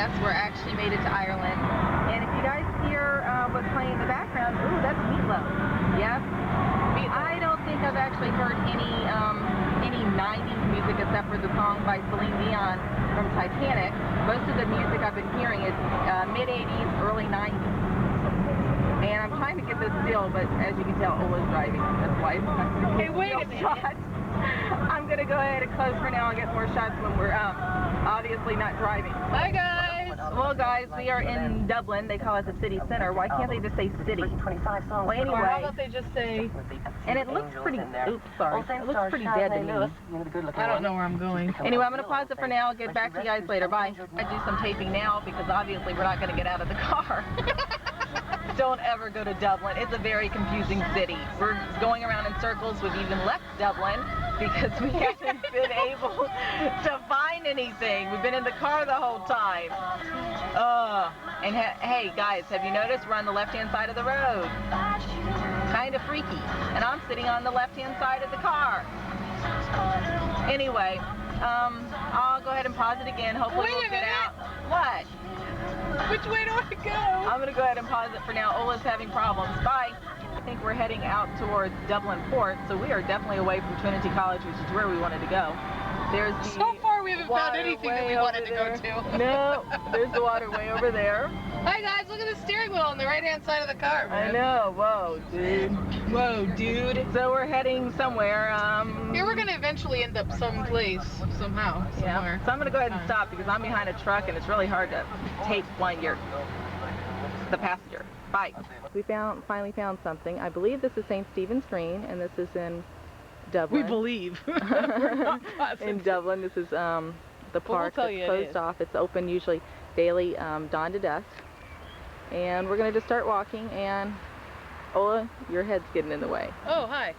Yes, we're actually made it to Ireland. And if you guys hear what's playing in the background, ooh, that's Meatloaf. Yes. I don't think I've actually heard any 90s music except for the song by Celine Dion from Titanic. Most of the music I've been hearing is mid-80s, early 90s. And I'm trying to get this still, but as you can tell, Ola's driving. That's why it's not going to Hey, wait a minute. shot. I'm going to go ahead and close for now and get more shots when we're obviously not driving. Bye, guys. Well, guys, we are in Dublin. They call it the city center. Why can't they just say city? Well, Or how anyway, about they just say, and it looks pretty, oops, sorry. It looks pretty dead to me. I don't know where I'm going. Anyway, I'm going to pause it for now. I'll get back to you guys later. Bye. I do some taping now because obviously we're not going to get out of the car. Don't ever go to Dublin. It's a very confusing city. We're going around in circles. We've even left Dublin because we haven't been able to find anything. We've been in the car the whole time. And hey guys, have you noticed we're on the left-hand side of the road? Kind of freaky. And I'm sitting on the left-hand side of the car. Anyway, I'll go ahead and pause it again. Hopefully we'll get out. What? Which way do I go? I'm going to go ahead and pause it for now. Ola's having problems. Bye. I think we're heading out towards Dublin Port, so we are definitely away from Trinity College, which is where we wanted to go. There's the So far we haven't found anything that we wanted to go to. No, there's the waterway over there. Hi guys, look at the steering wheel on the right-hand side of the car, man. I know. Whoa, dude. Whoa, dude. So we're heading somewhere. Here we're gonna eventually end up someplace, somehow, somewhere. Yeah. So I'm going to go ahead and stop because I'm behind a truck and it's really hard to tape when you're the passenger. Bye. We finally found something. I believe this is St. Stephen's Green, and this is in Dublin. We believe. We're not positive. In Dublin. This is the park tell that's you it closed is. off. It's open usually daily, dawn to dusk. And we're going to just start walking, and Ola, your head's getting in the way. Oh, hi.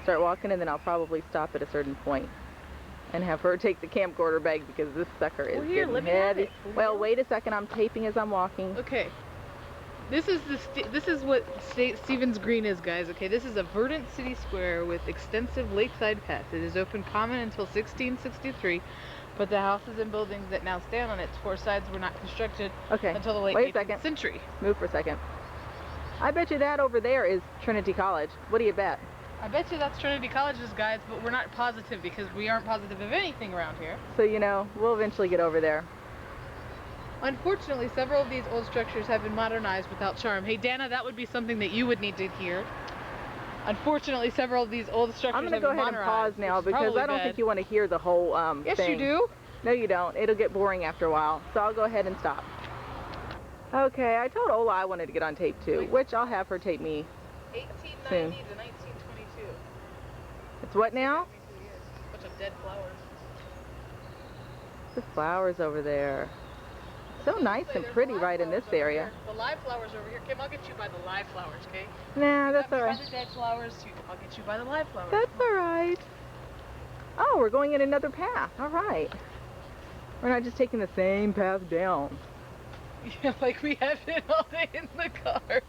Start walking, and then I'll probably stop at a certain point and have her take the camcorder bag because this sucker is Here, getting let me have heavy. it. Well, wait a second. I'm taping as I'm walking. Okay. This is what Stephen's Green is, guys. Okay, this is a verdant city square with extensive lakeside paths. It is open common until 1663, but the houses and buildings that now stand on its four sides were not constructed until the late 18th century. Move for a second. I bet you that over there is Trinity College. What do you bet? I bet you that's Trinity College's, guys, but we're not positive because we aren't positive of anything around here. So, you know, we'll eventually get over there. Unfortunately, several of these old structures have been modernized without charm. Hey, Dana, that would be something that you would need to hear. Unfortunately, several of these old structures I'm going to go ahead and pause now because I don't think you want to hear the whole Yes, thing. you do. No, you don't. It'll get boring after a while. So I'll go ahead and stop. Okay, I told Ola I wanted to get on tape too, which I'll have her tape me 1890 soon. to 1922. It's what now? Bunch of dead flowers. The flowers over there. So nice and pretty right in this area. The live flowers over here. Kim, I'll get you by the live flowers, okay? Nah, that's all right. By the dead flowers, I'll get you by the live flowers. That's all right. Oh, we're going in another path. All right. We're not just taking the same path down. Yeah, like we have been all day in the car.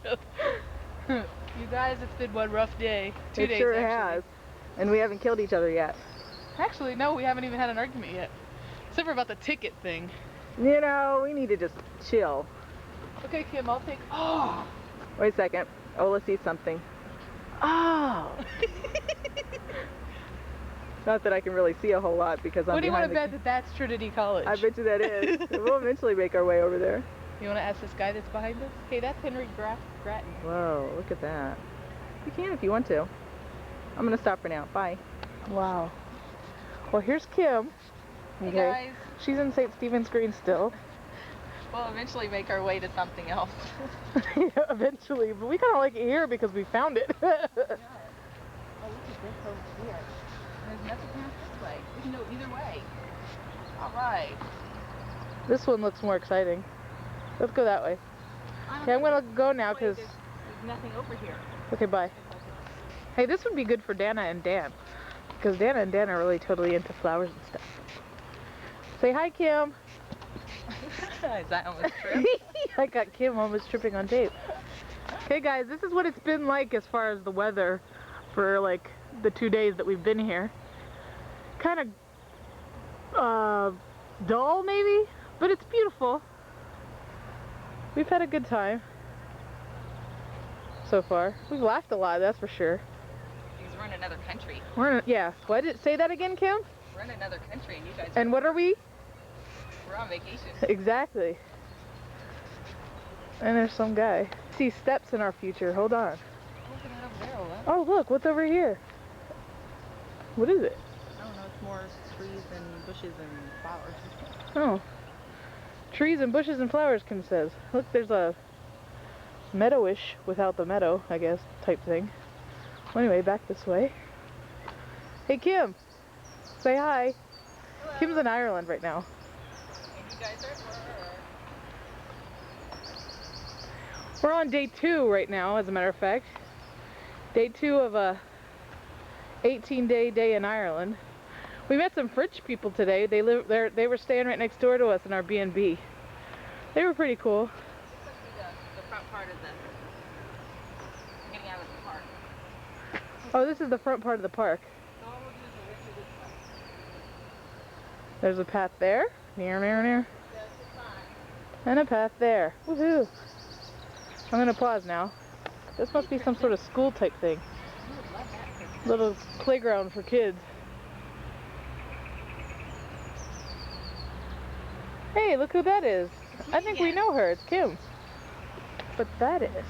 You guys, it's been one rough day. 2 days, It sure actually. has. And we haven't killed each other yet. Actually, no, we haven't even had an argument yet. Except for about the ticket thing. You know, we need to just chill. Okay, Kim, I'll take... Oh! Wait a second. Ola sees something. Oh! Not that I can really see a whole lot because I'm What do you want behind to bet that that's Trinity College? I bet you that is. We'll eventually make our way over there. You want to ask this guy that's behind us? Okay, that's Henry Grattan. Whoa, look at that. You can if you want to. I'm going to stop for now. Bye. Wow. Well, here's Kim. Okay. Hey guys. She's in St. Stephen's Green still. We'll eventually make our way to something else. Yeah, eventually. But we kind of like it here because we found it. Yeah. Oh, look at this over here. There's nothing past this way. We can go either way. All right. This one looks more exciting. Let's go that way. Okay, I'm going to go now because... There's nothing over here. Okay, bye. Hey, this would be good for Dana and Dan. Because Dana and Dan are really totally into flowers and stuff. Say hi, Kim. Is that almost true? I got Kim almost tripping on tape. Okay, guys, this is what it's been like as far as the weather for like the 2 days that we've been here. Kind of dull maybe, but it's beautiful. We've had a good time so far. We've laughed a lot, that's for sure. Because we're in another country. Yeah. What? Say that again, Kim? We're in another country and you guys And what are we? We're on vacation. Exactly. And there's some guy. I see steps in our future. Hold on. Look at that over there, Ola. Oh, look, what's over here? What is it? I don't know, it's more trees and bushes and flowers. Oh. Trees and bushes and flowers, Kim says. Look, there's a meadowish without the meadow, I guess, type thing. Well, anyway, back this way. Hey, Kim. Say hi. Hello. Kim's in Ireland right now. And you guys are We're on day 2 right now, as a matter of fact. Day 2 of a 18-day day in Ireland. We met some French people today. They live there. They were staying right next door to us in our B&B. They were pretty cool. This must be the front part of the getting out of the park. Oh, this is the front part of the park. So what we'll do is we'll wait through this way. There's a path there. Near. Yes, it's fine. And a path there. Woohoo! I'm gonna pause now. This must be some sort of school type thing. You would love that picture. Little playground for kids. Hey, look who that is. I think we know her. It's Kim. But that is.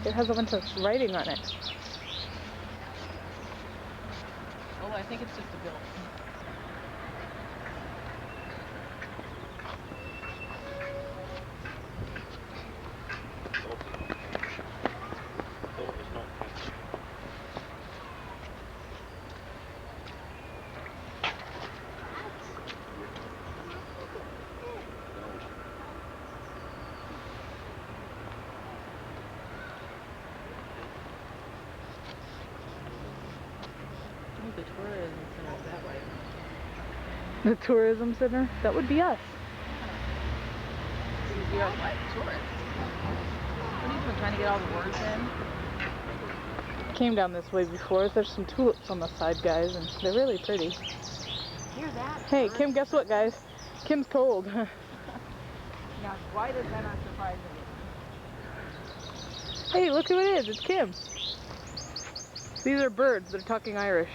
It has a bunch of writing on it. Oh, I think it's just a bill. The tourism center is that way. The tourism center? That would be us. We are what? Tourists. What are you doing? Trying to get all the words in? Came down this way before. There's some tulips on the side, guys, and they're really pretty. Hear that? Hey, Kim, guess what, guys? Kim's cold. Now, why does that not surprise me? Hey, look who it is. It's Kim. These are birds. They're talking Irish.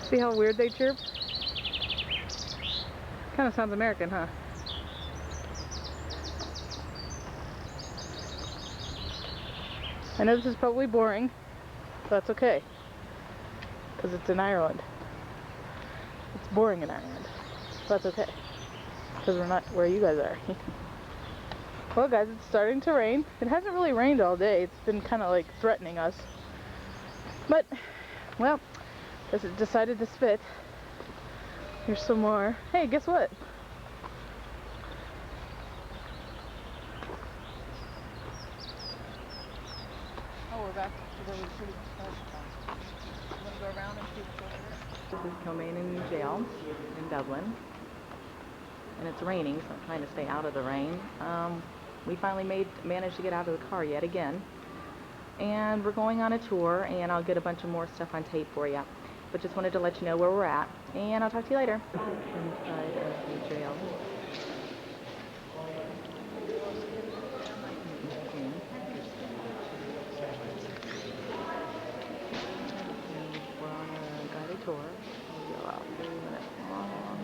See how weird they chirp? Kind of sounds American, huh? I know this is probably boring, but that's okay. Because it's in Ireland. It's boring in Ireland. But that's okay. Because we're not where you guys are. Well, guys, it's starting to rain. It hasn't really rained all day. It's been kind of like threatening us. But, well, guess it decided to spit. Here's some more. Hey, guess what? Oh, we're back to where we pretty much started from. You want to go around and see what's over there? This is Kilmainham Jail in Dublin. And it's raining, so I'm trying to stay out of the rain. We finally managed to get out of the car yet again. And we're going on a tour, and I'll get a bunch of more stuff on tape for you. But just wanted to let you know where we're at, and I'll talk to you later. Inside of the jail. We're on a guided tour. We'll be about 3 minutes long,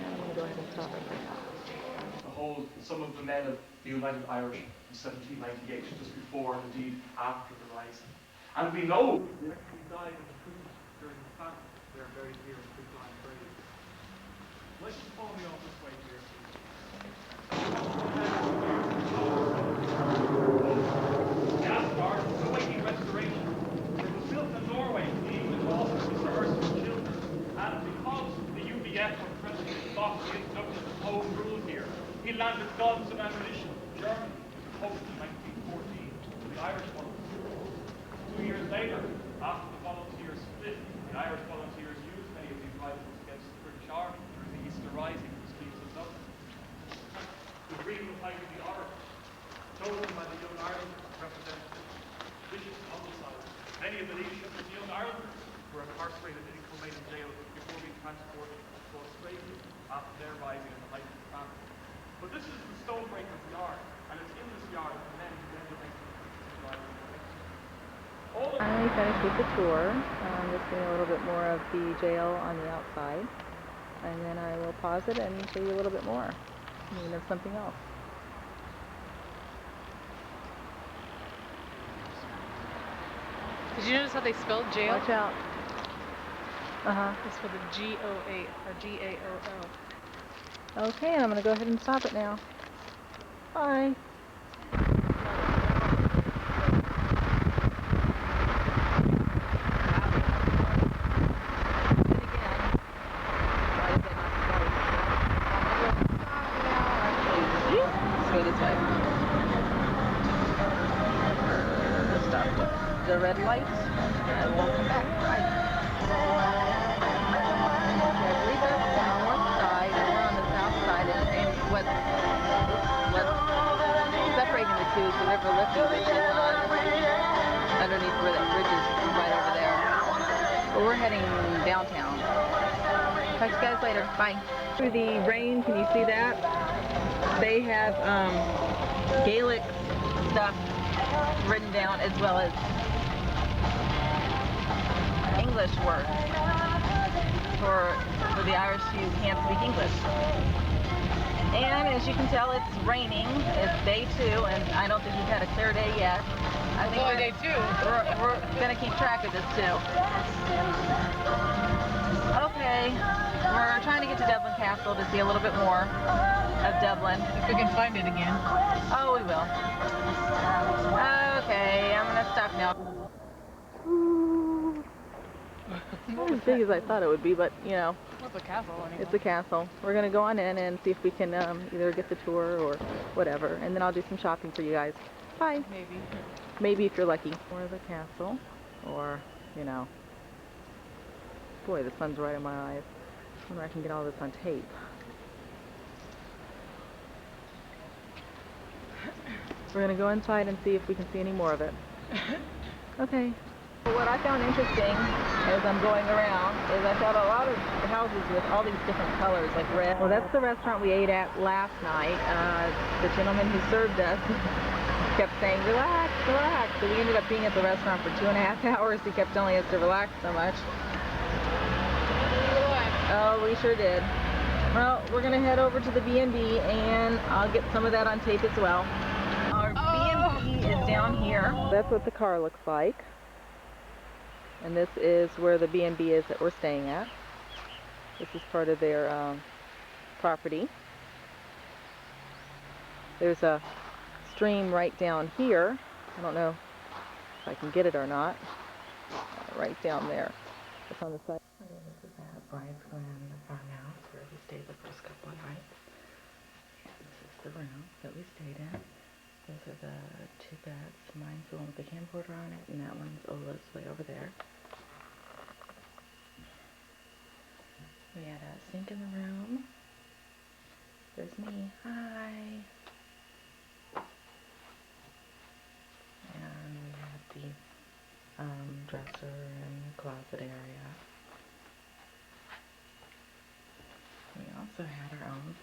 and I'm going to go ahead and stop right now. To hold some of the men of the United Irish in 1798, just before and indeed after the Rising. And we know they actually died in the prison during the famine. They are buried here in Currachloe grave. Let's just follow me on this way here, please. The Asgard was awaiting restoration. It was built in Norway for the English officers for Ursula children. And because the UBF or President Fox introduction of home rule here, he landed guns and ammunition from Germany post in 1914 to the Irish volunteers. 2 years later, after the volunteers split, the Irish volunteers used many of these rifles against the British Army during the Easter Rising in the streets of Dublin. The green was like the oracle, chosen by the Young Irelanders representatives, vicious homicides. Many of the leadership of the Young Irelanders were incarcerated in Kilmainham jail before being transported to Australia. after their arriving at the height of the famine. But this is the stonebreaker's yard, and it's in this yard that the men who then make the arrival in Wexford. Finally finished with the tour. I'm just getting a little bit more of the jail on the outside, and then I will pause it and show you a little bit more, even of something else. Did you notice how they spelled jail? Watch out. It's for the G-O-A or G-A-O-L. Okay, and I'm going to go ahead and stop it now. Bye. The red light, and we'll come back. Bye. I believe that's the north side, and we're on the south side, and what's separating the two is the River Liffey, which is on underneath where that bridge is right over there. But we're heading downtown. Talk to you guys later. Bye. Through the rain, can you see that? They have Gaelic stuff written down as well as English words for the Irish who can't speak English. And as you can tell, it's raining. It's day 2, and I don't think we've had a clear day yet. I think It's only day 2. We're going to keep track of this too. Okay, we're trying to get to Dublin Castle to see a little bit more of Dublin. If we can find it again. Oh, we will. Okay, I'm going to stop now. Not as big as I thought it would be, but you know, What's a castle anyway? it's a castle. We're going to go on in and see if we can either get the tour or whatever, and then I'll do some shopping for you guys. Bye. Maybe. Maybe if you're lucky. Or the castle, or, you know, boy, the sun's right in my eyes. I wonder if I can get all this on tape. We're going to go inside and see if we can see any more of it. Okay. What I found interesting as I'm going around is I found a lot of houses with all these different colors, like red. Well, that's the restaurant we ate at last night. The gentleman who served us kept saying, relax, relax. So we ended up being at the restaurant for 2.5 hours. He kept telling us to relax so much. Oh, we sure did. Well, we're going to head over to the B&B, and I'll get some of that on tape as well. Our B&B is down here. That's what the car looks like. And this is where the B&B is that we're staying at. This is part of their property. There's a stream right down here. I don't know if I can get it or not. Right down there. It's on the side. This is at Bride's Glen farmhouse where we stayed the first couple of nights. And this is the room that we stayed in. Those are the 2 beds. Mine's the one with the camcorder on it, and that one's Ola's way over there. We had a sink in the room. There's me. Hi. And we had the dresser and closet area. We also had our own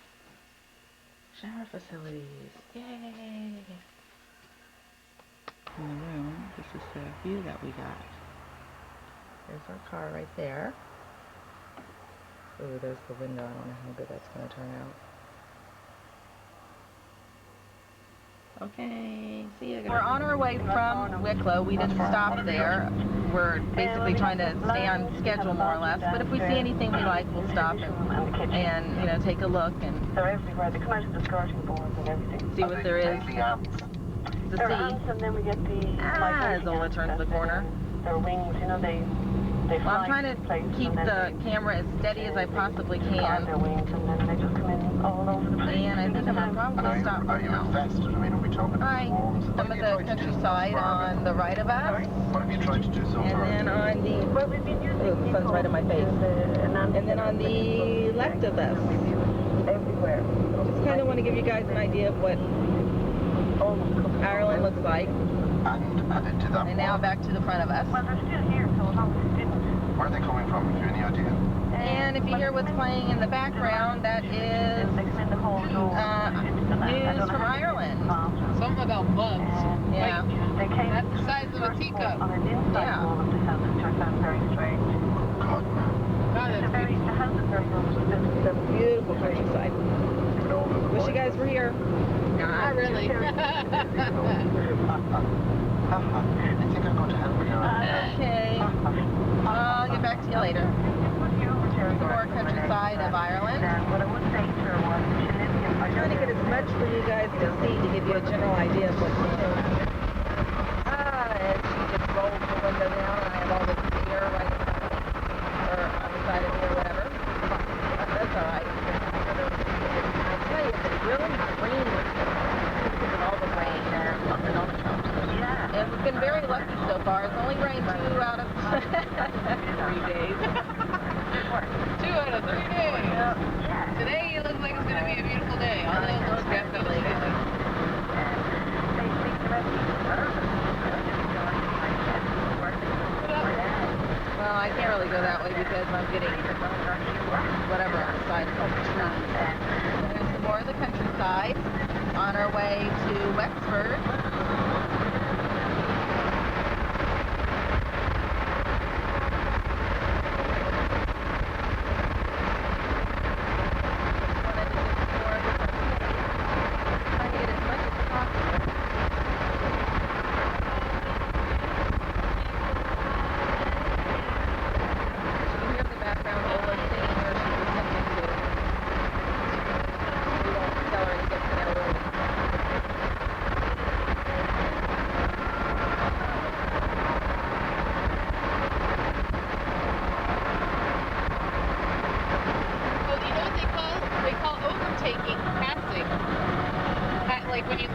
shower facilities. Yay! In the room, this is the view that we got. There's our car right there. Ooh, there's the window. I don't know how good that's going to turn out. Okay, see you guys. We're on our way from Wicklow. We didn't stop there. We're basically trying to stay on schedule more or less. But if we see anything we like, we'll stop and you know, take a look and they're everywhere. They come out of the skirting boards and everything. see what there is to see. And then we get the As Ola turns the corner. Their wings, you know, they Well, I'm trying to keep the camera as steady as I possibly can. Their wings, and then they just come in all over the place. And I think I'm going to probably stop Are you invested? I mean, are we talking Hi, some of the countryside on the right of us, What have you tried to do so and far? then on the, Well, we've been using oh, the sun's right in my face, and then on the left of us. everywhere. Just kind of want to give you guys an idea of what Ireland looks like. And added to that And now back to the front of us. Well, they're still here, so as long as they didn't. Where are they coming from? Have you any idea? And if you hear what's playing in the background, that is news from Ireland. Something about bugs. Yeah. Like, that's the size of a teacup. Yeah. God, that's beautiful. Beautiful countryside. Wish you guys were here. Not really. I think I'm going to help you now. Okay. I'll get back to you later. Some more countryside of Ireland. I'm trying to get as much for you guys to see to give you a general idea of what's new. And she just rolled the window down and I have all this air right in front of me. Or on the side of me or whatever. That's alright. I tell you, it's really rain because of all the rain. And we've been very lucky so far. It's only rained 2 out of 3 days. 2 out of 3 days. Today it looks like it's going to be a beautiful day. Although it looks definitely busy. Well, I can't really go that way because I'm getting whatever on the side of the trees. There's some more of the countryside on our way to Wexford.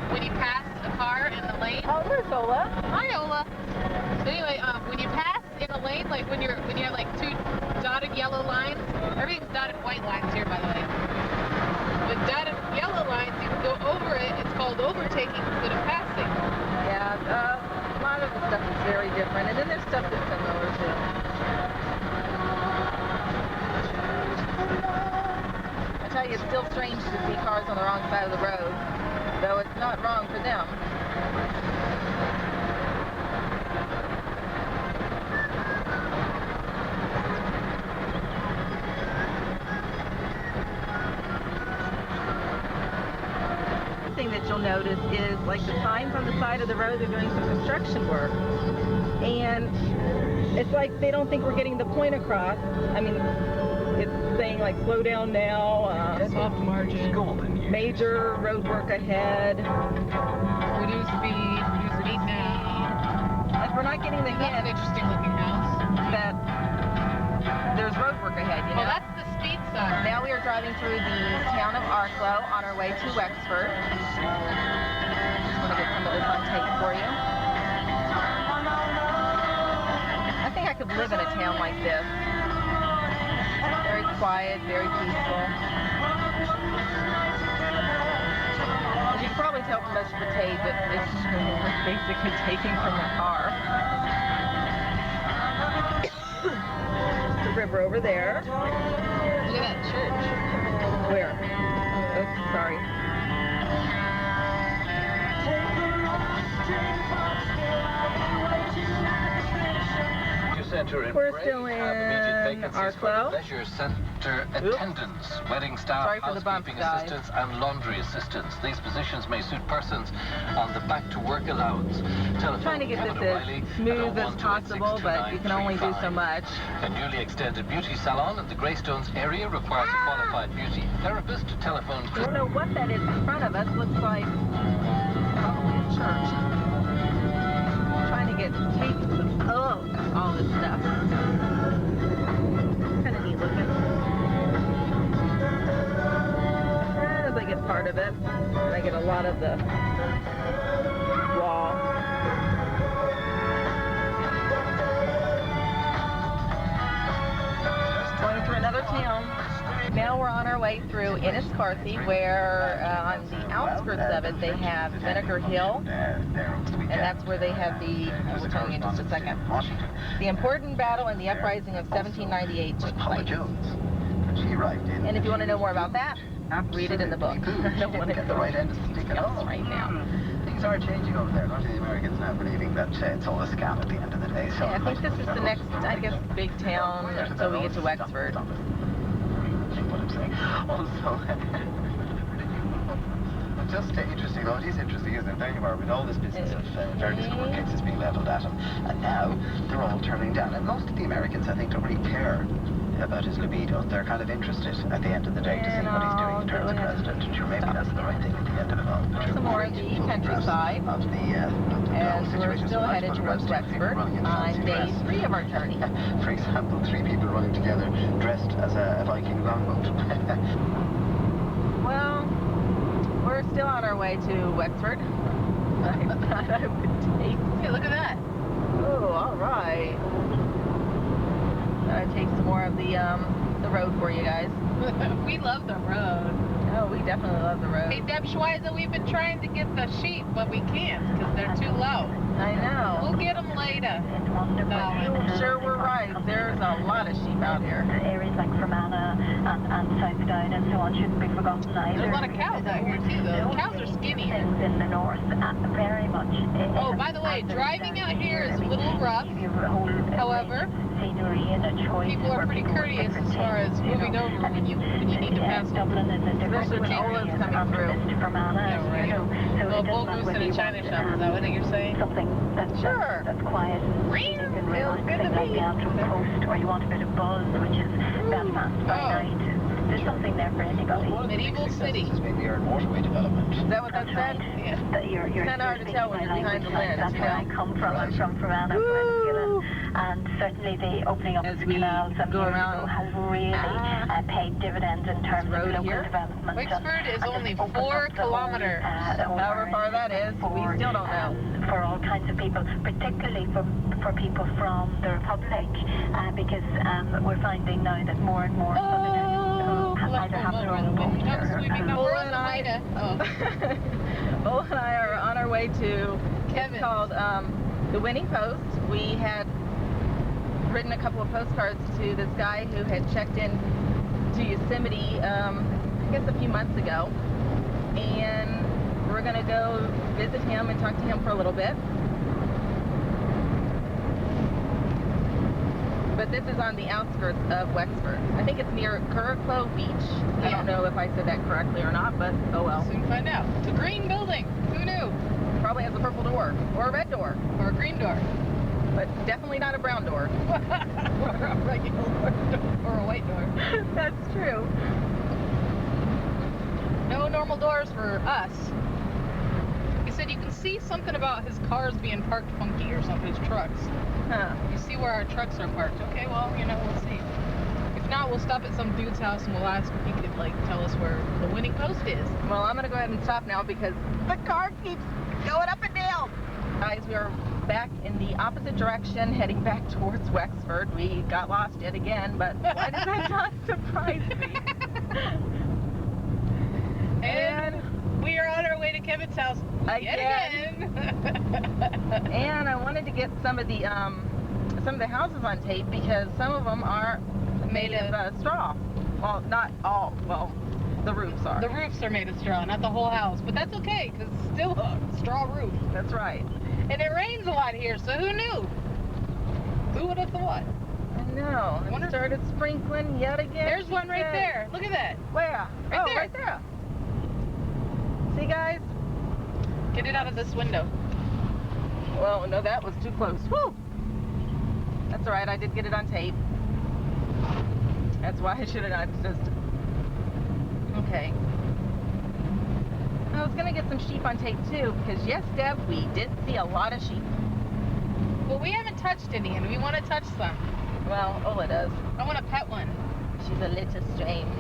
When you pass a car in the lane. Oh, there's Ola. Hi, Ola. So anyway, when you pass in a lane, like when you have like 2 dotted yellow lines, everything's dotted white lines here, by the way. With dotted yellow lines, you can go over it. It's called overtaking instead of passing. Yeah, a lot of the stuff is very different, and then there's stuff that's similar too. I tell you, it's still strange to see cars on the wrong side of the road, though it's not wrong for them. The thing that you'll notice is like the signs on the side of the road, they're doing some construction work, and it's like they don't think we're getting the point across. I mean, it's saying like slow down now, Soft margin. major road work ahead, Reduce speed now. and we're not getting the That's an hint interesting looking house. that there's road work ahead, you know? Well, that's the speed sign. Now we are driving through the town of Currachloe on our way to Wexford. Just want to get some of this on tape for you. I think I could live in a town like this. Very quiet, very peaceful. As you can probably tell from most of the tape that it's basically taken from the car. The river over there. Look at that church. Where? Oops, sorry. We're still in Currachloe. Leisure centre attendants, wedding staff, Sorry for the bumps, housekeeping guys. assistants and laundry assistants. These positions may suit persons on the back to work allowance. Telephone Trying to get Kevin this O'Reilly as at smooth as 01286 possible, but you can only do so 2935. much. A newly extended beauty salon in the Greystones area requires a qualified beauty therapist. Telephone I don't know what that is in front of us. Looks like probably a church. Trying to get taped with all this stuff. Kind of neat looking. As I get part of it, and I get a lot of the wall. Just going through another town. Now we're on our way through Enniscorthy, where on the outskirts of it they have Vinegar Hill, and that's where they have the, I will tell you in just a second, the important battle and the uprising of 1798 took place. And if you want to know more about that, read it in the book. I don't want to go into details right now. Things are changing over there. A lot of the Americans now believing that it's all a scam at the end of the day. So Yeah, I think this is the next, I guess, big town until we get to Wexford. What I'm saying. Also, just interesting, though it is interesting, isn't it? There you are with all this business of various court cases being leveled at him, and now they're all turning down. And most of the Americans, I think, don't really care about his libido. They're kind of interested at the end of the day to see what he's doing in terms of president. And sure, maybe that's the right thing at the end of it all. Some more of the countryside, and we're still headed towards Wexford on day 3 of our journey. For example, 3 people running together dressed as a Viking longboat. Well, we're still on our way to Wexford. I thought I would take... Hey, look at that. Oh, all right. Take some more of the road for you guys. We love the road. Oh, we definitely love the road. Hey, Deb Schweizer, we've been trying to get the sheep, but we can't because they're too low. I know. We'll get them later. I'm sure we're right. There's a lot of sheep out here. Areas like Fermanagh and South Down and so on shouldn't be forgotten either. There's a lot of cows out here too, though. The cows are skinny. Things in the north, very much. Oh, by the way, driving out here is a little rough. However, people are pretty courteous as far as moving over when you need to pass them. Dublin is a different Especially when Ola's coming through. Yeah, right. So Well, Bull Goose in a china shop, is that what you're saying? something that's Sure. that's quiet and Feels good to like me. the Antrim Coast, or you want a bit of buzz, which is Belfast by night. There's something there for anybody. Medieval city. Has been the Iron Motorway development. Is that what that said? Yeah. You're kinda hard to tell when you're behind the lens, That's you where I know? come from. I'm from Fermanagh, Woo! and certainly the opening up As of the we canal some go years around, ago has really paid dividends in terms of road local here. development. Wexford is and only just opens 4 up the whole, kilometers. the whole However far that is, we still don't know. For all kinds of people, particularly for people from the Republic, because we're finding now that more and more who either have their own boat or We're on the Mida. Oh. Ola and I are on our way to Kevin. It's called the Winning Post. We had written a couple of postcards to this guy who had checked in to Yosemite, I guess a few months ago, and we're gonna go visit him and talk to him for a little bit. But this is on the outskirts of Wexford. I think it's near Currachloe Beach. I don't know if I said that correctly or not, but oh well. Soon find out. It's a green building. Who knew? Probably has a purple door, or a red door, Or a green door. but definitely not a brown door. Or a regular door. Or a white door. That's true. No normal doors for us. He said you can see something about his cars being parked funky or something, his trucks. Huh. You see where our trucks are parked. Okay, well, we'll see. If not, we'll stop at some dude's house and we'll ask if he could, tell us where the Winning Post is. Well, I'm gonna go ahead and stop now because the car keeps going up and down. Guys, we are back in the opposite direction, heading back towards Wexford. We got lost yet again, but why does that not surprise me? And we are on our way to Kevin's house yet again. And I wanted to get some of the houses on tape because some of them are made of straw. Well, not all. Well, the roofs are. The roofs are made of straw, not the whole house, but that's okay because it's still a straw roof. That's right. And it rains a lot here, so who knew? Who would have thought? I know. It started sprinkling yet again. There's one right there. Look at that. Where? Right there. Right there. See, guys? Get it out of this window. Well, no, that was too close. Woo! That's all right. I did get it on tape. That's why I should have not just... Okay. I was going to get some sheep on tape, too, because, yes, Deb, we did see a lot of sheep. Well, we haven't touched any, and we want to touch some. Well, Ola does. I want to pet one. She's a little strange.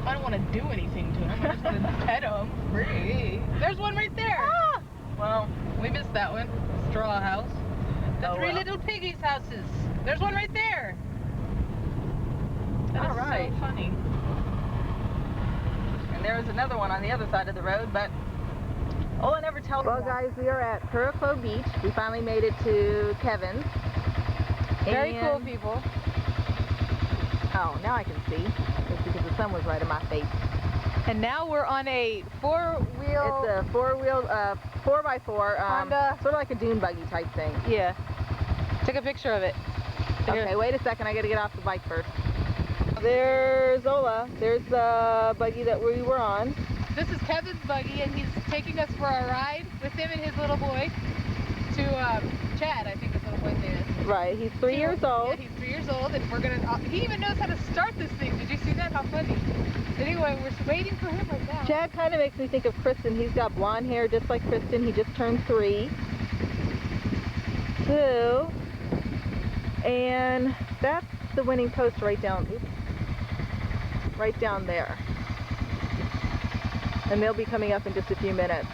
I don't want to do anything to him. I just want to pet him. Free. There's one right there. Ah! Well, we missed that one. Straw house. The Oh, three well. little piggies' houses. There's one right there. That All is right. so funny. And there's another one on the other side of the road, but Ola never tells me. Well, guys, we are at Currachloe Beach. We finally made it to Kevin's. Very cool And- people. Oh, now I can see. It's because the sun was right in my face. And now we're on a four-wheel. It's a four-wheel, 4x4, Honda. sort of like a dune buggy type thing. Yeah. Take a picture of it. Okay, wait a second. I got to get off the bike first. There's Ola. There's the buggy that we were on. This is Kevin's buggy, and he's taking us for a ride with him and his little boy to Chad, I think his little boy's name is. Right. He's 3 years old. Yeah, he's 3 years old, and we're gonna. He even knows how to start this thing. Did you see that? How funny! Anyway, we're waiting for him right now. Chad kind of makes me think of Kristen. He's got blonde hair just like Kristen. He just turned 3. So, and that's the winning post right down. Oops, right down there. And they'll be coming up in just a few minutes.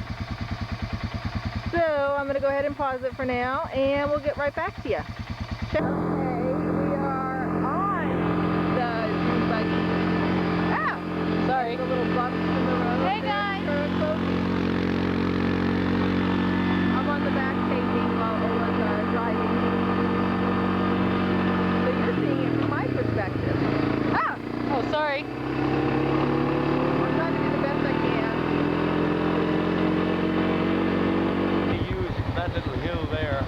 So I'm going to go ahead and pause it for now, and we'll get right back to you. Okay, we are on the dune buggy. Ah, Sorry. the little bumps in the road. Hey, There's guys. Currachloe Beach. I'm on the back taping while Ola's driving. So you're seeing it from my perspective. Ah, Oh, sorry. I'm trying to do the best I can. They use that little hill there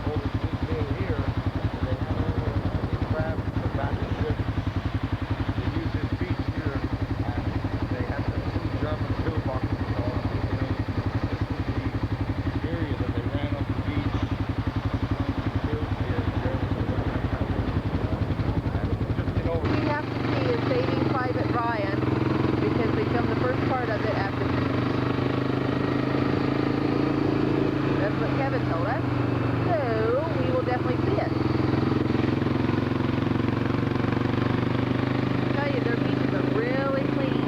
over this hill here, and they have a crab for back the ship. They use this beach here, and they have the 2 German pillboxes all over the hill. This is the area that they ran up the beach. Hill here, just get over. We have to see is Saving Private Ryan, because they filmed the first part of it at the beach. That's what Kevin told us. So we will definitely see it. I tell you, their beaches are really clean.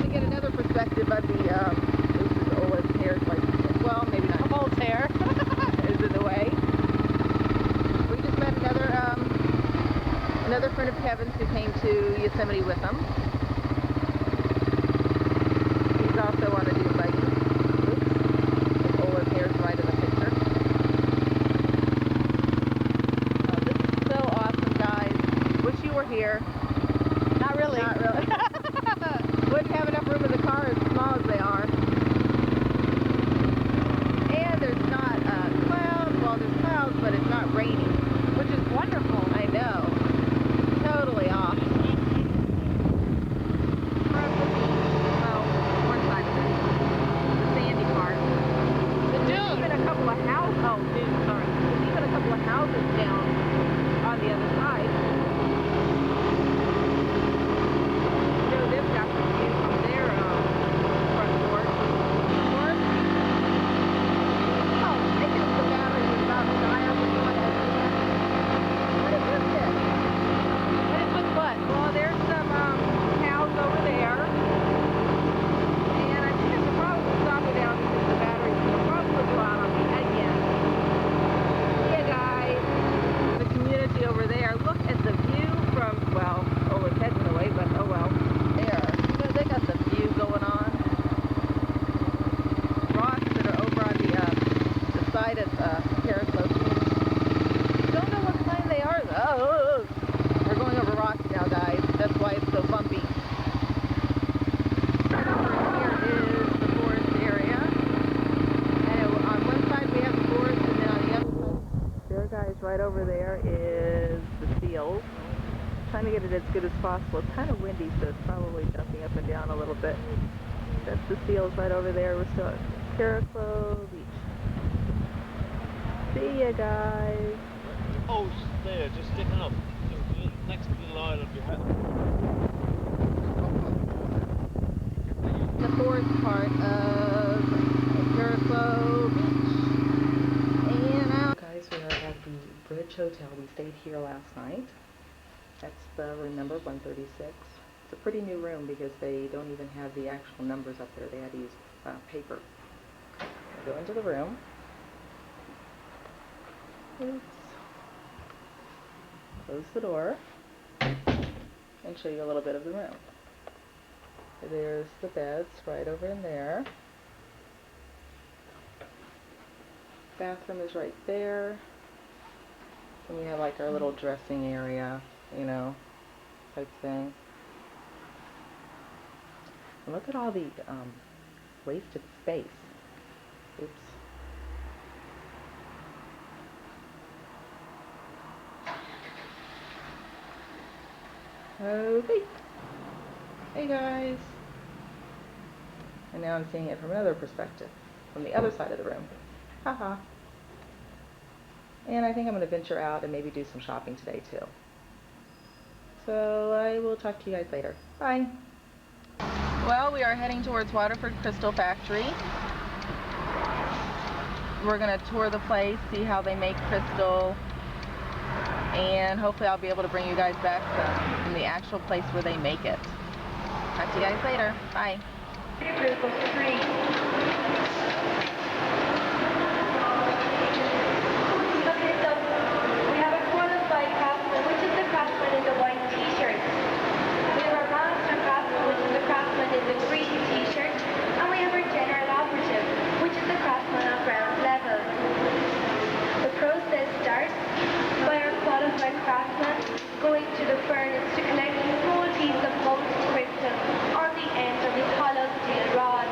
To get another perspective of the, this is Ola's hair, like, well, maybe not. Old hair. Is in the way. We just met another friend of Kevin's who came to Yosemite with him. He's also on a dune buggy. Oops. Ola's hair's right in the picture. Oh, this is so awesome, guys. Wish you were here. Not really. Not really. Wouldn't have enough room in the car as small as they are. And there's not clouds. Well, there's clouds, but it's not raining. Which is wonderful. I know. Totally off. Well, one side of it. The sandy part. The There's even dune. a couple of houses. Oh, dude, sorry. There's even a couple of houses down on the other side. You know, they've got some view from their front porch. Oh, I guess the battery was about to die. I was going to what is this then? What is with what? Well, there's some cows over there. And I think I should probably stop it down because the battery's going to probably go out on me again. See ya, guys. The community over there. Look at the view from, well, Ola's heading away, but oh well. There. You know, they got the view going on. Rocks that are over on the side of Currachloe Beach. Don't know what kind they are, though. We're going over rocks now, guys. That's why it's so bumpy. Right over here is the forest area. And on one side we have the forest, and then on the other side, there, guys, right over there is the seals. Trying to get it as good as possible. It's kind of windy, so it's probably jumping up and down a little bit. That's the seals right over there. We're still at Currachloe Beach. See ya, guys. Oh, there, just sticking up. Next little island behind. The forest part of Currachloe Beach. And out. Guys, we are at the Bridge Hotel. We stayed here last night. That's the room number 136. It's a pretty new room because they don't even have the actual numbers up there. They had to use paper. Go into the room. Oops. Close the door. and show you a little bit of the room. There's the beds right over in there. Bathroom is right there. And we have like our little dressing area, you know, type thing. And look at all the wasted space. Oops. Okay. Hey guys. And now I'm seeing it from another perspective, from the other side of the room. Haha. And I think I'm going to venture out and maybe do some shopping today too. So I will talk to you guys later. Bye. Well, we are heading towards Waterford Crystal Factory. We're going to tour the place, see how they make crystal, and hopefully I'll be able to bring you guys back from the actual place where they make it. Talk to you guys later. Bye. Group of 3. Okay, so we have a qualified craftsman, which is the craftsman in the white t-shirt. We have our master craftsman, which is the craftsman in the green t-shirt. And we have our general operative, which is the craftsman on ground level. The process starts by our qualified craftsman going to the furnace to collect a small piece of molten crystal on the end of his hollow steel rod.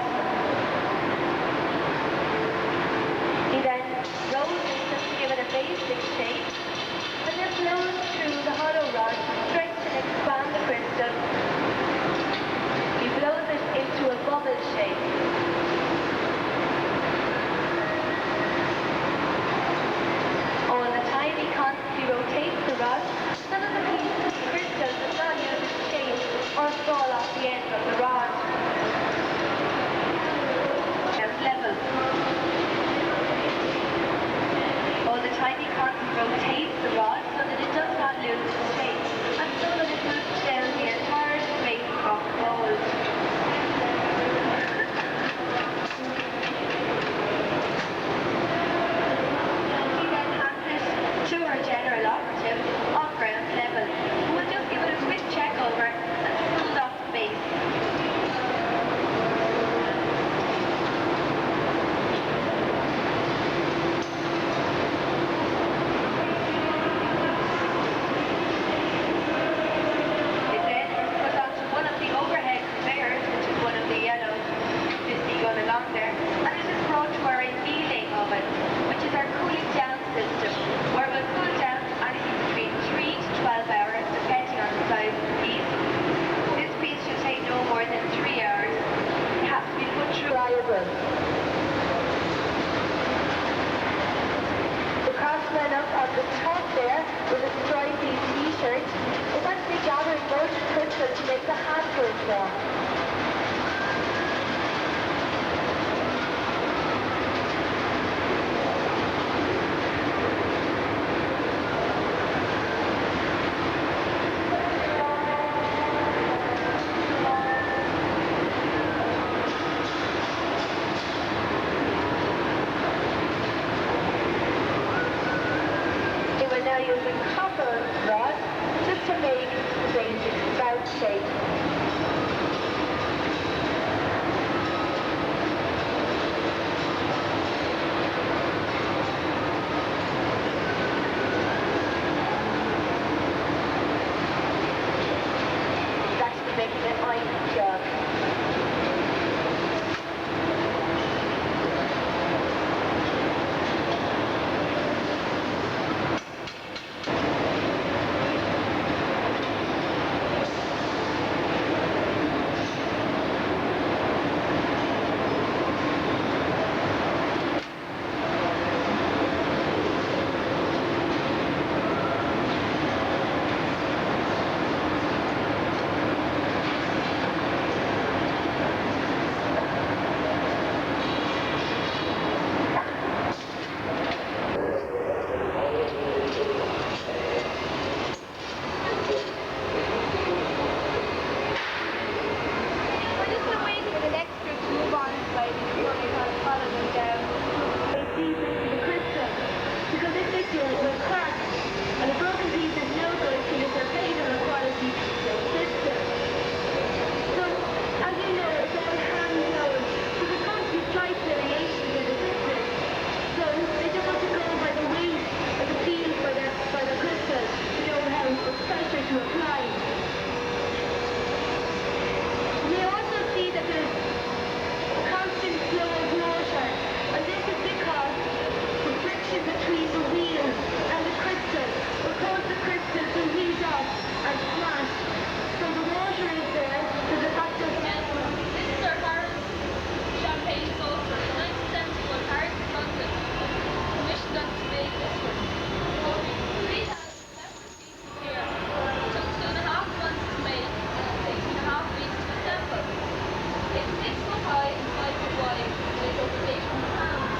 high and 5 foot wide, weighs over 800 pounds.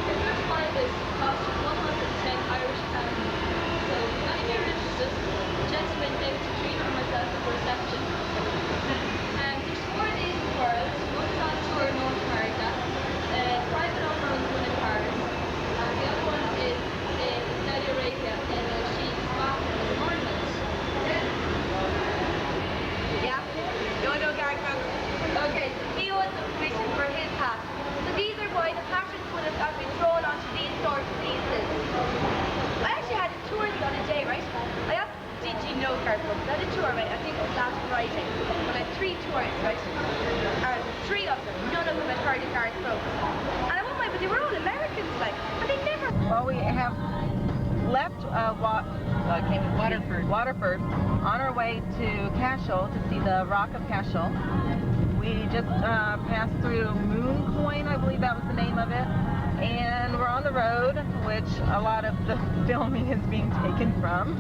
If you were to buy this, it costs you 110 Irish pounds. So, if any of you are interested, the gentleman came to treat for myself at the reception. There's 4 of these in the world. One is on tour in North America. Private owner owns one in Paris. And the other one is in Saudi Arabia in a sheik's bathroom as an ornament. Yeah? You want to know Gary Frank? Okay, so he owns the permission for his hat. So these are why the patterns would have been thrown onto these sorts of pieces. I actually had a tour the other day, right? I asked, did you know Currachloe? I had a tour, right? I think it was last Friday. And I had 3 tours, right? And 3 of them, none of them had heard of Currachloe. And I won't lie, but they were all Americans, like, and they never... Well, we have left Waterford on our way to Cashel to see the Rock of Cashel. We just passed through Moon Coin, I believe that was the name of it. And we're on the road, which a lot of the filming is being taken from.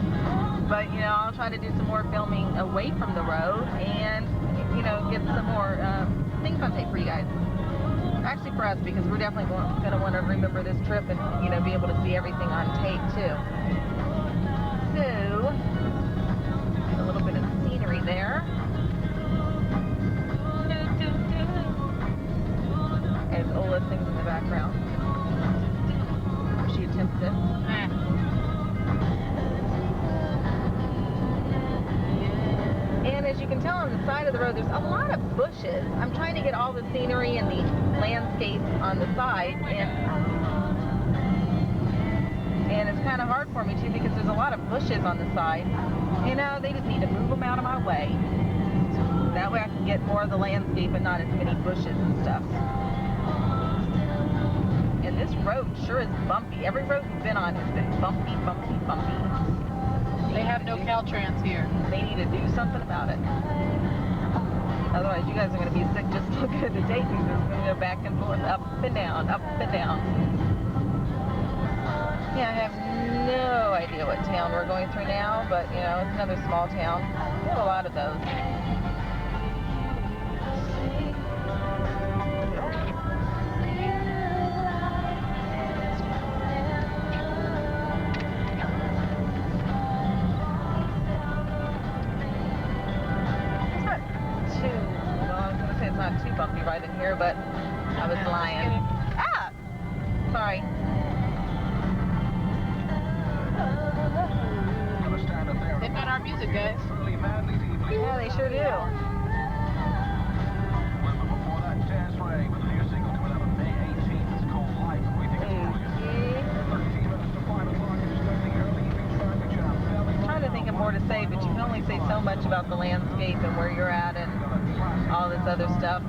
But, you know, I'll try to do some more filming away from the road and, you know, get some more things on tape for you guys. Actually for us, because we're definitely going to want to remember this trip and, you know, be able to see everything on tape too. So, a little bit of scenery there. As Ola sings in the background. She attempts it. And as you can tell on the side of the road, there's a lot of bushes. I'm trying to get all the scenery and the landscape on the side, and it's kind of hard for me too because there's a lot of bushes on the side. You know, they just need to move them out of my way. That way I can get more of the landscape and not as many bushes and stuff. And this road sure is bumpy. Every road we've been on has been bumpy, bumpy, bumpy. They have no Caltrans here. They need to do something about it. Otherwise, you guys are going to be sick just looking at the date. It's just going to go back and forth, up and down, up and down. Yeah, I have no idea what town we're going through now, but, you know, it's another small town. We have a lot of those. Not too bumpy right in here, but I was lying. Ah! Sorry. They found our music, guys. Yeah, they sure do. I'm trying to think of more to say, but you can only say so much about the landscape and where you're at and all this other stuff.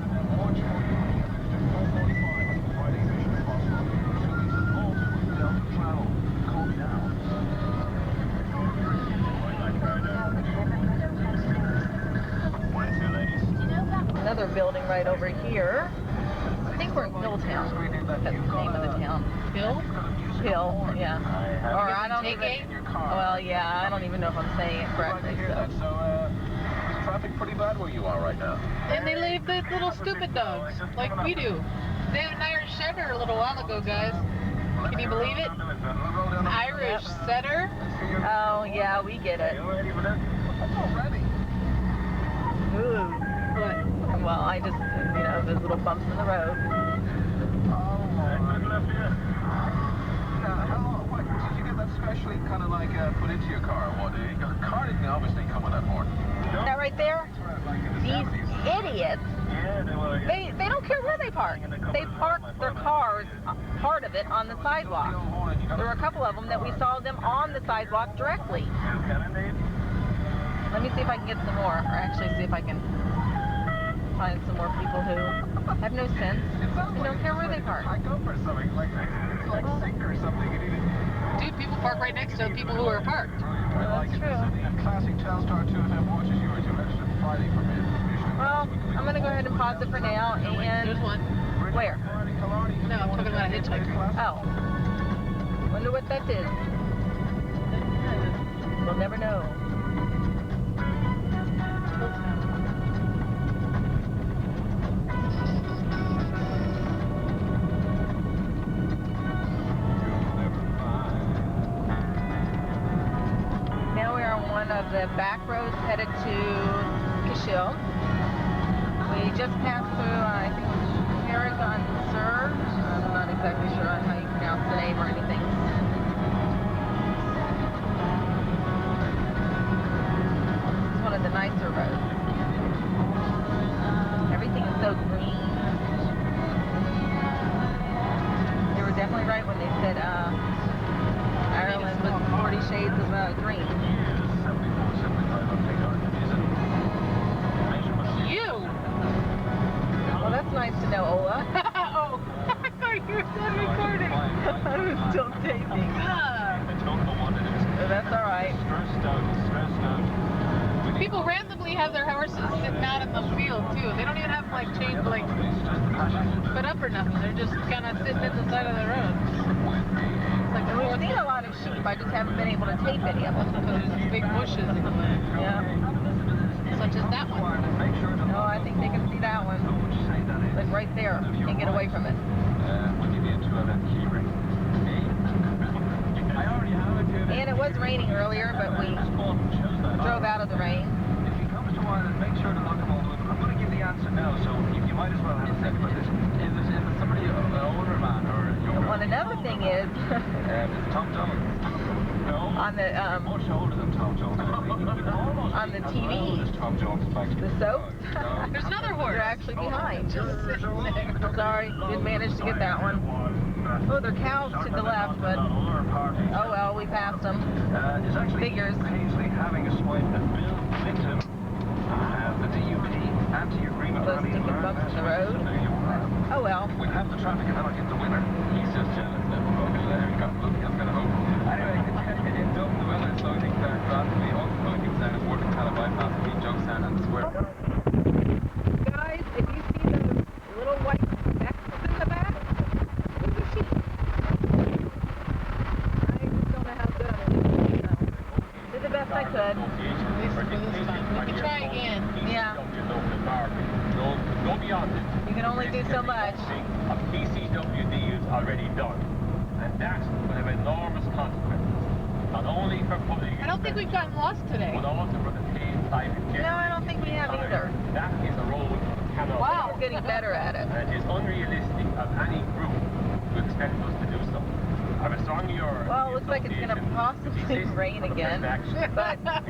Another building right over here. I think we're in Hilltown. That's the name of the town. Hill? Hill, yeah. Or I don't even. Well, yeah, I don't even know if I'm saying it correctly. So. Traffic pretty bad where you are right now. And they leave the little stupid dogs, like we do. They had an Irish setter a little while ago, guys. Can you believe it? An Irish setter? Oh, yeah, we get it. Ooh. What? Well, I just, you know, those little bumps in the road. Did you get that specially kind of like put into your car? What? Your car didn't obviously come with that board. That right there? These idiots, they don't care where they park. They park their cars, part of it, on the sidewalk. There were a couple of them that we saw them on the sidewalk directly. Let me see if I can get some more, or actually see if I can find some more people who have no sense and don't care where they park. I go for something like sick or something. Dude, people park right next to people who are parked. That's true. Classic Telstar 2FM watches you were to register Friday for me. Well, I'm going to go ahead and pause it for now, and... There's one. Where? No, I'm talking about a hitchhiker. Oh. Wonder what that is. We'll never know. the back roads headed to Cashel. We just passed through, I think it was Currachloe. I'm not exactly sure on how you pronounce the name or anything. It's one of the nicer roads. Everything is so green. They were definitely right when they said Ireland was 40 shades of green. You! Well, that's nice to know, Ola. Oh, I thought you were done recording. I was still taping. That's all right. People randomly have their horses sitting out in the field too. They don't even have like chains like put up or nothing. They're just kind of sitting at the side of the road. It's like We've seen a lot of sheep. I just haven't been able to tape any of them. there's these big bushes in the way. Yeah. Such as that one. No, I think they can see that one. Like right there. Can't get away from it. And it was raining earlier, but we drove out of the rain. If he comes to Ireland, make sure to lock him all the way. I'm going to give the answer now, so you might as well have a think about this. Is it somebody, an older man or a younger? Well, another thing is, It's Tom Jones. No. on the Much older than Tom Jones. on the TV, Tom Jones, in fact. the soaps, There's another horse. they're actually behind. Just sitting there. Sorry, didn't manage to get that one. Oh, they're cows to the left, but oh well, we passed them. Is actually Figures. Paisley having a swipe at Bill Clinton, the DUP anti-agreement Those sticking bumps in the road. Oh well. We have the traffic and now I get the winner. He's just jealous that we're going to there. I'm going to hope. Anyway, in Dublin, the weather is so thick that gradually all the flowing things down is working kind of bypass between Jokestown and the square. Guys, if you see those little white specks in the back, those are sheep. I just don't know how good I'm going to do. Did the best I could. At least for this time. We can try again. Yeah. Go beyond it. You can only do so much. Of PCWD is already done. And that will have enormous consequences. Not only for public I don't think we've gotten lost today. but also for the paid private jet. No, I don't think we have either. That is a road we cannot Wow, take. we're getting better at it. And it is unrealistic of any group to expect us to do so. I have a strong your Well, it looks like it's going to possibly rain again, but that's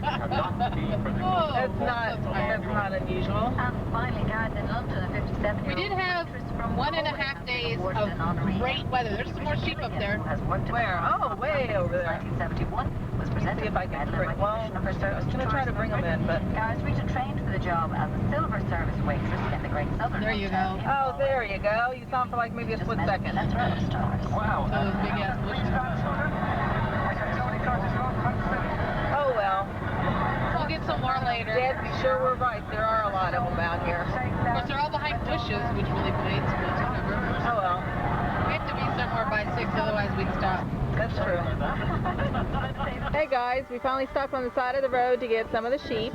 not unusual. Finally, guys, in London, a 57-year-old We did have 1.5 days of great weather. There's some more sheep up there. Where? Oh, way over there. 1971 was presented See if I can bring. Well, I was going to try to bring them in, but. Guys, Rita trained for the job as a silver service waitress in the Great Southern There you Hotel go. in Oh, there you go. You saw him for like maybe a split second. Let's roll stars. Wow. Those big ass bushes. Oh, well. We'll get some more later. Dad, you sure were right. There are a lot of them out here. Of course, they're all behind bushes, which really bites, but whatever. Oh, well. We have to be somewhere by 6, otherwise we'd stop. That's true. Hey, guys. We finally stopped on the side of the road to get some of the sheep,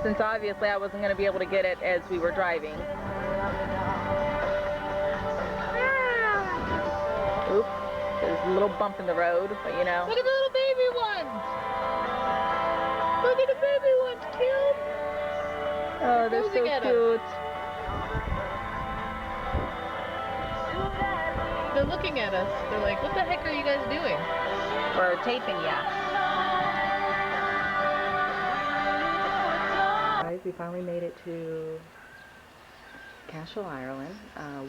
since obviously I wasn't going to be able to get it as we were driving. Oops. There's a little bump in the road, but you know. Look at the little baby ones! Look at the baby ones, cute! Oh, they're so Posing at us. cute. They're looking at us. They're like, what the heck are you guys doing? We're taping ya. Guys, we finally made it to Cashel, Ireland.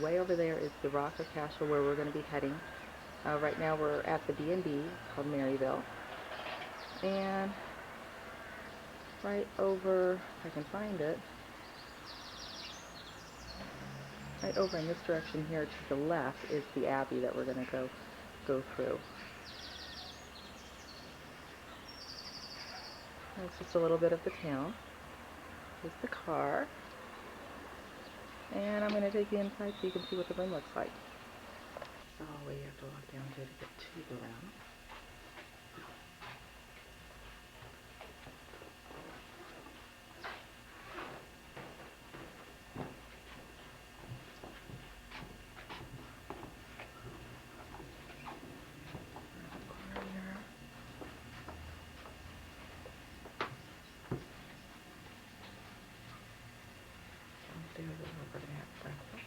Way over there is the Rock of Cashel, where we're going to be heading. Right now we're at the B&B called Maryville. And right over, if I can find it, right over in this direction here to the left is the Abbey that we're going to go through. That's just a little bit of the town. Here's the car. And I'm going to take you inside so you can see what the room looks like. That's all we have to walk down to get to the room. over to have breakfast.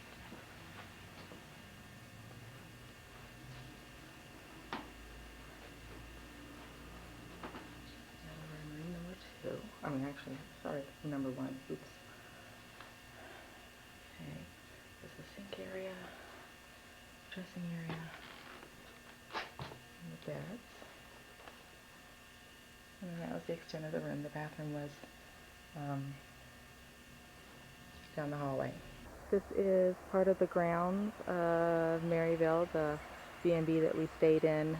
Now we're in room number 2. I mean, actually, sorry, number 1. Oops. Okay, there's the sink area, dressing area, and the beds. And then that was the extent of the room. The bathroom was down the hallway. This is part of the grounds of Maryville, the B&B that we stayed in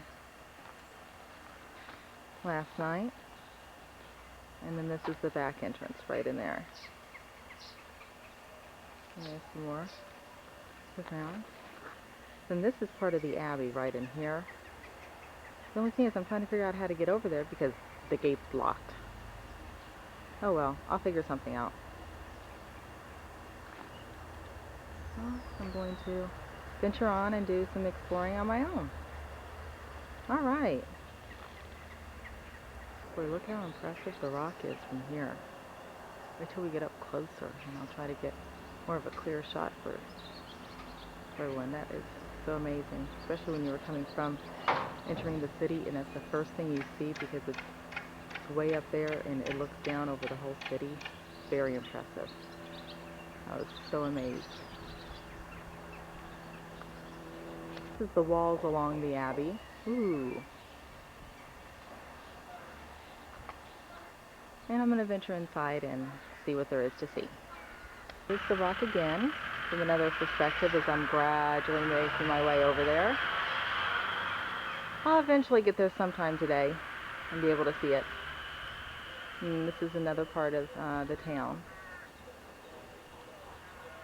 last night. And then this is the back entrance right in there. And there's some more the ground. Then this is part of the Abbey right in here. The only thing is I'm trying to figure out how to get over there because the gate's locked. Oh well, I'll figure something out. So I'm going to venture on and do some exploring on my own. Alright. Boy, look how impressive the rock is from here. Wait till we get up closer and I'll try to get more of a clear shot for everyone. That is so amazing, especially when you were coming from entering the city and that's the first thing you see because it's way up there and it looks down over the whole city. Very impressive. I was so amazed. This is the walls along the Abbey. Ooh. And I'm going to venture inside and see what there is to see. Here's the rock again from another perspective as I'm gradually making my way over there. I'll eventually get there sometime today and be able to see it. And this is another part of the town.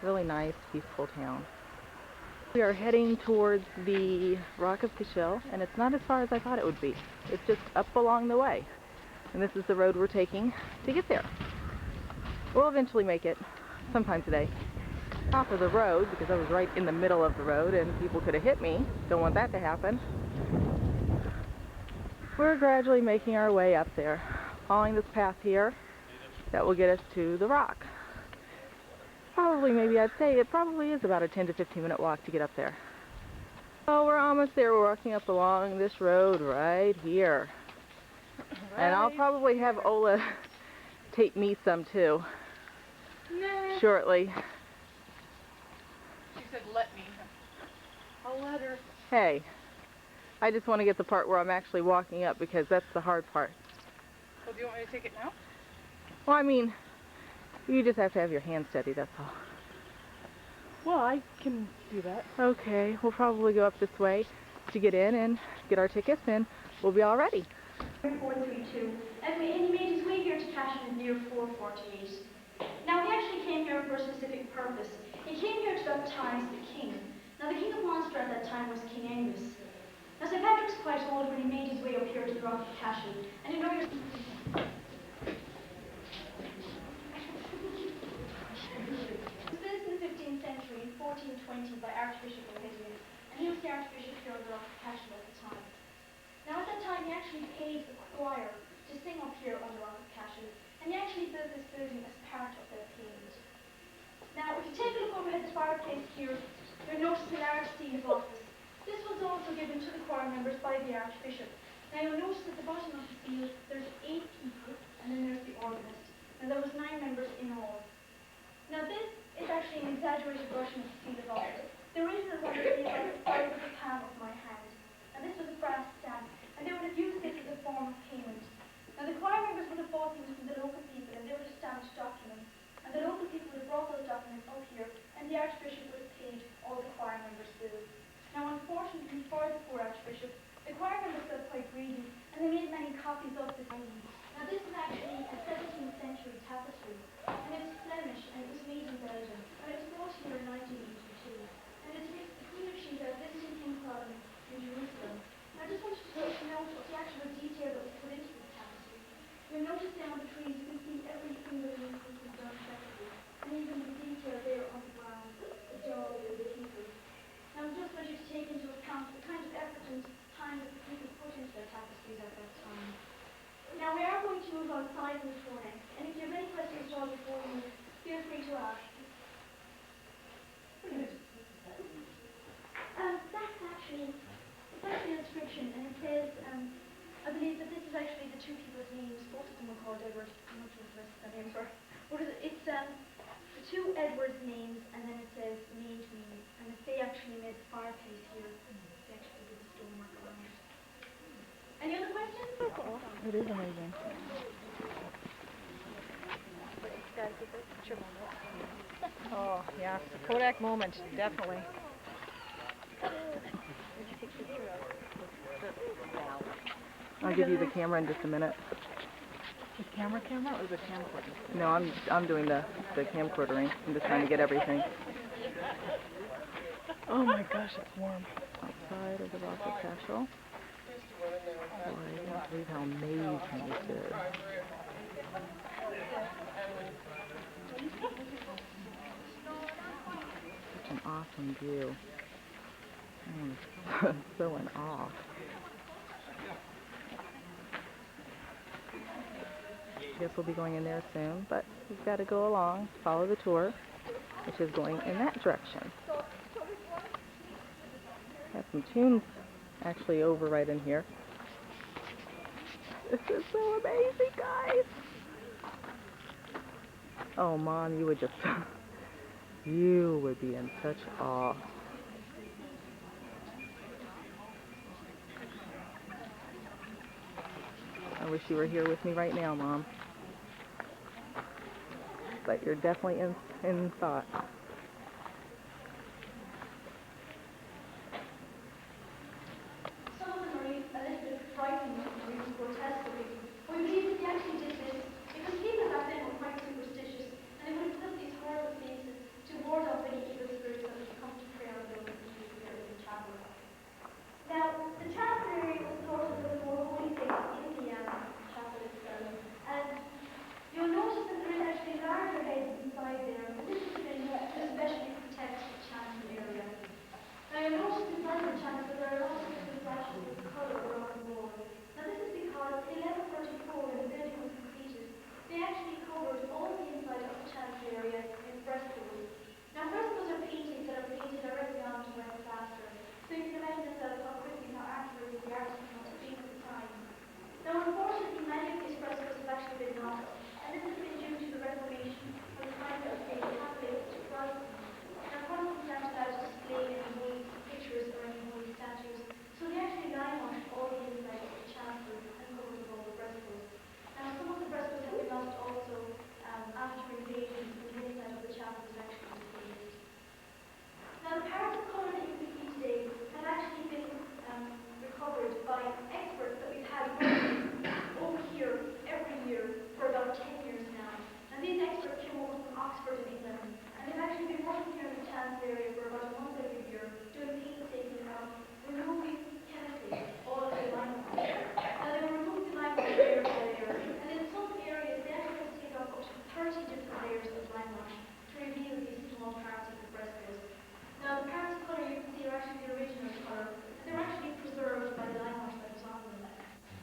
Really nice, peaceful town. We are heading towards the Rock of Cashel, and it's not as far as I thought it would be. It's just up along the way. And this is the road we're taking to get there. We'll eventually make it sometime today. Top of the road, because I was right in the middle of the road and people could have hit me. Don't want that to happen. We're gradually making our way up there, following this path here that will get us to the rock. Probably, maybe I'd say it probably is about a 10 to 15 minute walk to get up there. Oh, we're almost there. We're walking up along this road right here. And I'll probably have Ola take me some too. Nah. Shortly. She said let me. I'll let her. Hey, I just want to get the part where I'm actually walking up because that's the hard part. Well, do you want me to take it now? Well, I mean, you just have to have your hand steady, that's all. Well, I can do that. Okay, we'll probably go up this way to get in and get our tickets and we'll be all ready. 432, and he made his way here to Cashel in the year 448. Now, he actually came here for a specific purpose. He came here to baptize the king. Now, the king of Munster at that time was King Angus. Now, St. Patrick was quite old when he made his way up here to the Rock of Cashel, and you know you're... It was built in the 15th century, in 1420, by Archbishop O'Higgins, and he was the Archbishop here on the Rock of Cashel at the time. Now, at that time, he actually paid a choir to sing up here on the Rock of Cashel, and he actually built this building as part of that payment. Now, if you take a look overhead the fireplace here, you'll notice a large seal of office. This was also given to the choir members by the Archbishop. Now, you'll notice at the bottom of the seal, there's 8 people, and then there's the organist. Now, there was 9 members in all. Now, this is actually an exaggerated version of the seal of office. The original one is about the size of the palm of my hand. And this was a brass stamp, and they would have used this as a form of payment. Now, the choir members would have bought these from the local people, and they would have stamped documents. And the local people would have brought those documents up here, and the Archbishop would have paid all the choir members' bills. Now, unfortunately for the poor Archbishop, the choir members felt quite greedy, and they made many copies of this volume. Now, this is actually a 17th century tapestry, and it's Flemish, and it was made in Belgium, and it was brought here in 1982. And it's a Queen of Sheba visiting King Solomon in Jerusalem. I just wanted to take note of the actual detail that was put into this tapestry. You'll notice down the trees, you can see every single leaf has been done separately, and even the detail there on the ground, the dogs and the people. Now, I just want you to take into account the kind of effort and time that the people put into their tapestries at that time. Now, we are going to move outside in the tour next. two people's names. Both of them were called Edward. I'm not sure what the rest of their names were. But it's the two Edwards' names, and then it says maid name. And they actually made the fireplace here. They actually did the stonework around it. Any other questions? It is amazing. Oh, yeah. Kodak moment, definitely. I'll give you the camera in just a minute. The camera or the camcorder? No, I'm doing the camcordering. I'm just trying to get everything. Oh my gosh, it's warm. Outside of the rock of Cashel. Boy, I can't believe how amazing this is. Such an awesome view. I'm so in awe. I guess we'll be going in there soon, but we've got to go along, follow the tour, which is going in that direction. Have some tunes actually over right in here. This is so amazing, guys! Oh, Mom, you would just, you would be in such awe. I wish you were here with me right now, Mom. But you're definitely in thought. Some of them are a little bit frightening, really grotesque looking. We believe that they actually did this because people back then were quite superstitious, and they would have put these horrible faces to ward off any evil spirits that would come to pray on those who there in the chapel. Now, the chapel area was sort of the more holy place in the chapel itself, and you'll notice that there is actually larger heads inside there, and this has been to especially protect the chancel area. Now you'll notice inside the chancel there are lots of different flashes of colour around the wall. Now this is because in 1134, when the building was completed, they actually covered all the inside of the chancel area in frescoes. Now frescoes are paintings that are painted directly onto wet plaster, so you can imagine yourself how quickly, how accurately the artist must have been at the time. Now unfortunately, many of these frescoes have actually been lost, and this has been due to the Reformation and the time that the Catholics to Protestants. Now Protestants aren't allowed to display any holy pictures or any holy statues, so they actually limewashed all the inside of the chancel and covered with all the frescoes. Now some of the frescoes have been lost also after invasions, and the inside of the chapel was actually displaced. Now the parts of colour that you can see today have actually been recovered by experts that we've had working over here every year for about 10 years now. And these experts came over from Oxford in England, and they've actually been working here in the chancel area for about a month every year, doing painstaking removing chemically all of the limestone. Now they will remove the limestone layer by layer, and in some areas they actually have to take off up to 30 different layers of lime wash to reveal these small parts of the frescoes. Now the parts of colour you can see are actually the original colour, and they're actually preserved by the lime wash that was on them.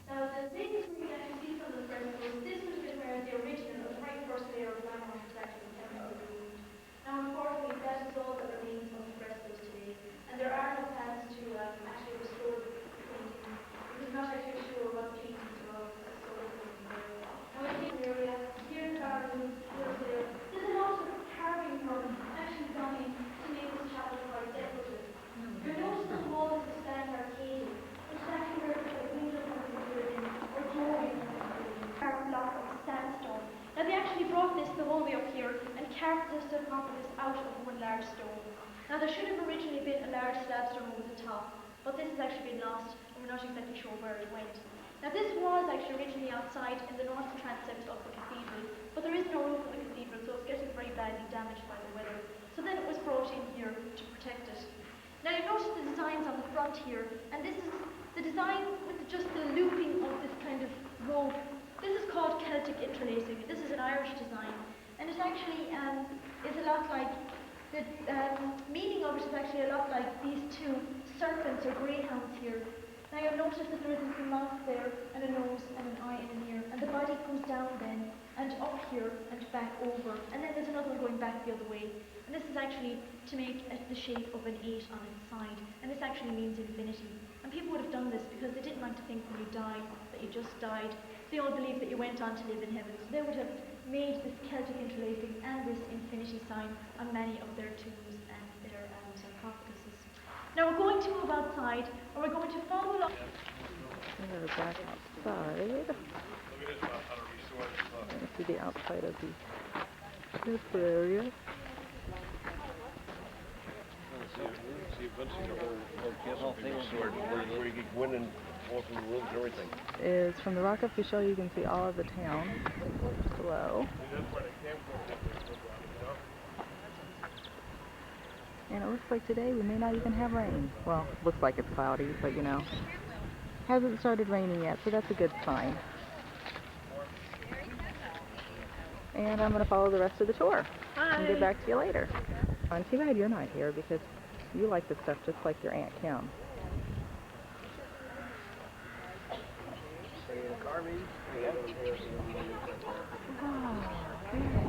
Now the things where you can actually see some of the frescoes, this would have been where the original, the very first layer of lime wash was actually chemically removed. Now unfortunately that is all that remains of the frescoes today, and there are no plans to actually restore the painting, because we're not actually sure what paintings are all restored in there. Now in this area, here in the garden, here, there's a lot of carving from actually gone in to make this chapel quite decorative. You'll notice the wall is a stand arcade, which is actually where the windows have been put in, or doorways have been put in. Carved block of sandstone. Now they actually brought this the whole way up here and carved this sarcophagus out of one large stone. Now there should have originally been a large slab stone over the top, but this has actually been lost and we're not exactly sure where it went. Now this was actually originally outside in the north transept of the cathedral, but there is no roof of the cathedral, so it's getting very badly damaged by the weather. So then it was brought in here to protect it. Now you notice the designs on the front here, and this is the design with just the looping of this kind of rope. This is called Celtic interlacing. This is an Irish design, and it actually is a lot like, the meaning of it is actually a lot like these two serpents or greyhounds here. Now you'll notice that there is a mouth there, and a nose, and an eye, and an ear, and the body goes down then, and up here, and back over, and then there's another one going back the other way. And this is actually to make the shape of an 8 on its side, and this actually means infinity. And people would have done this because they didn't like to think when you die that you just died. they all believed that you went on to live in heaven. So they would have made this Celtic interlacing and this infinity sign on many of their tombs and their sarcophaguses. Now we're going to move outside, and we're going to follow along. We're back outside. You can see the outside of the area. Where you get winning all from the rooms and everything. Is from the rock up we show you can see all of the town below. And it looks like today we may not even have rain. Well, looks like it's cloudy, but you know, hasn't started raining yet, so that's a good sign. And I'm going to follow the rest of the tour. Hi. And get back to you later. I'm too bad you're not here because you like this stuff just like your Aunt Kim. Oh, good.